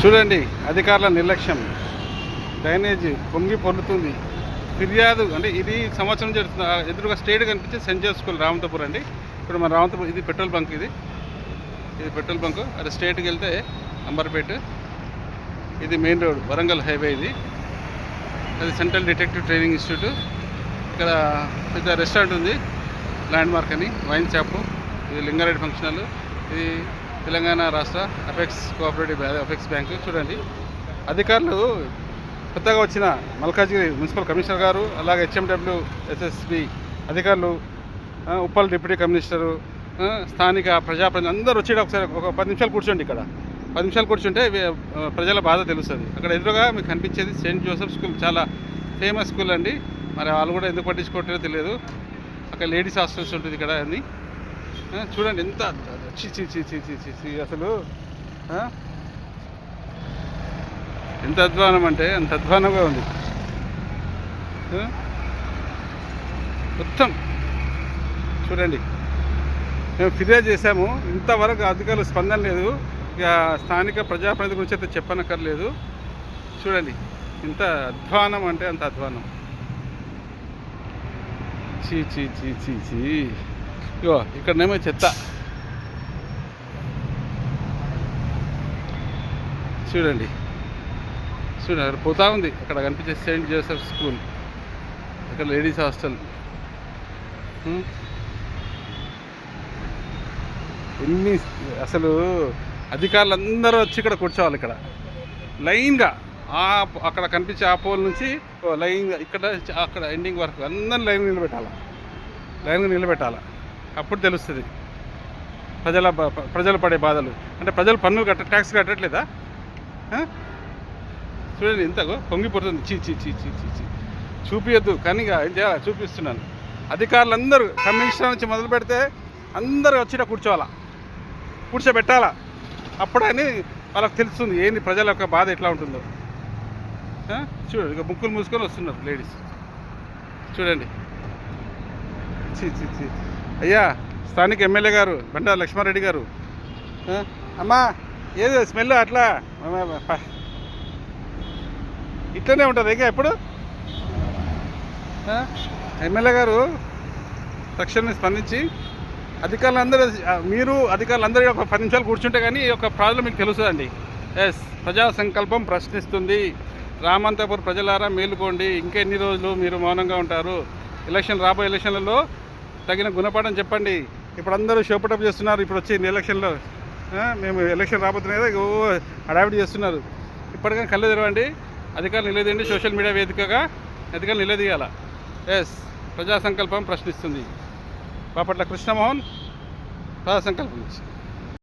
చూడండి అధికారుల నిర్లక్ష్యం. డ్రైనేజీ పొంగి పొర్లుతుంది. ఫిర్యాదు అంటే ఇది సంవత్సరం జరుగుతుంది. ఎదురుగా స్టేట్ కనిపించే సెంట్ జోసెఫ్ స్కూల్ రామంతపూర్ అండి. ఇప్పుడు మన రామంతపూర్ ఇది పెట్రోల్ బంక్. ఇది పెట్రోల్ బంక్. అది స్ట్రేట్కి వెళ్తే అంబర్పేట. ఇది మెయిన్ రోడ్ వరంగల్ హైవే. ఇది అది సెంట్రల్ డిటెక్టివ్ ట్రైనింగ్ ఇన్స్టిట్యూట్. ఇక్కడ పెద్ద రెస్టారెంట్ ఉంది, ల్యాండ్ మార్క్ అని, వైన్ షాపు. ఇది లింగారెడ్డి ఫంక్షన్ హాల్. ఇది తెలంగాణ రాష్ట్ర అపెక్స్ కోఆపరేటివ్ అపెక్స్ బ్యాంకు. చూడండి అధికారులు కొత్తగా వచ్చిన మల్కాజ్గిరి మున్సిపల్ కమిషనర్ గారు, అలాగే హెచ్ఎండబ్ల్యూ ఎస్ఎస్బి అధికారులు, ఉప్పల్ డిప్యూటీ కమిషనరు, స్థానిక ప్రజాప్రతినిధులు అందరూ వచ్చి ఒకసారి ఒక 10 నిమిషాలు కూర్చోండి. ఇక్కడ 10 నిమిషాలు కూర్చుంటే ప్రజల బాధ తెలుస్తుంది. అక్కడ ఎదురుగా మీకు కనిపించేది సెయింట్ జోసెఫ్ స్కూల్, చాలా ఫేమస్ స్కూల్ అండి. మరి వాళ్ళు కూడా ఎందుకు పట్టించుకోవట్లేదో తెలియదు. అక్కడ లేడీస్ హాస్టల్స్ ఉంటుంది ఇక్కడ అన్నీ. చూడండి ఎంత అసలు ఎంత అధ్వానం అంటే అంత అధ్వానంగా ఉంది మొత్తం. చూడండి మేము ఫిర్యాదు చేశాము, ఇంతవరకు అధికారులు స్పందన లేదు. ఇక స్థానిక ప్రజాప్రతినిధి గురించి అయితే చెప్పనక్కర్లేదు. చూడండి ఇంత అధ్వానం అంటే అంత అధ్వానం. చీ చీ చీ చీ చీ. ఇగో ఇక్కడనేమో చెత్త. చూడండి అక్కడ పోతా ఉంది. అక్కడ కనిపించే సెయింట్ జోసెఫ్ స్కూల్, అక్కడ లేడీస్ హాస్టల్. ఎన్ని అసలు అధికారులందరూ వచ్చి ఇక్కడ కూర్చోవాలి. ఇక్కడ లైన్గా అక్కడ కనిపించే ఆ పోల్ నుంచి లైన్గా ఇక్కడ అక్కడ ఎండింగ్ వరకు అందరిని లైన్గా నిలబెట్టాలి. అప్పుడు తెలుస్తుంది ప్రజలు పడే బాధలు. అంటే ప్రజలు పన్ను ట్యాక్స్ కట్టట్లేదా? చూడండి ఇంతగో పొంగిపోతుంది. చీ చీ చీ చీ చీ. చూపించద్దు కానీ ఇక ఏం చేయాలి, చూపిస్తున్నాను. అధికారులందరూ కమిషనర్ నుంచి మొదలు పెడితే అందరూ వచ్చి కూర్చోబెట్టాలా. అప్పుడని వాళ్ళకి తెలుస్తుంది ఏంది ప్రజల యొక్క బాధ ఎట్లా ఉంటుందో. చూడండి ఇక ముక్కులు మూసుకొని వస్తున్నారు లేడీస్. చూడండి చీ చీ చీ. అయ్యా స్థానిక ఎమ్మెల్యే గారు బండా లక్ష్మారెడ్డి గారు, అమ్మా ఏదో స్మెల్ అట్లా ఇట్లనే ఉంటుంది ఇంకా ఎప్పుడు. ఎమ్మెల్యే గారు తక్షణమే స్పందించి అధికారులందరూ ఒక 10 నిమిషాలు కూర్చుంటే కానీ ఈ యొక్క ప్రాబ్లం మీకు తెలుస్తుందండి. ప్రజా సంకల్పం ప్రశ్నిస్తుంది. రామంతపూర్ ప్రజలారా మేలుకోండి. ఇంకెన్ని రోజులు మీరు మౌనంగా ఉంటారు? రాబోయే ఎలక్షన్లలో తగిన గుణపాఠం చెప్పండి. ఇప్పుడు అందరూ షోపటప్ చేస్తున్నారు. ఇప్పుడు వచ్చింది ఎలక్షన్లో, మేము ఎలక్షన్ రాబోతున్నాయి కదా, హడావిడి చేస్తున్నారు. ఇప్పటికైనా కళ్ళు తెరవండి. అధికారులు నిలదీయండి. సోషల్ మీడియా వేదికగా అధికారులు నిలదీయాల. ప్రజా సంకల్పం ప్రశ్నిస్తుంది. బాపట్ల కృష్ణమోహన్, ప్రజా సంకల్పం నుంచి.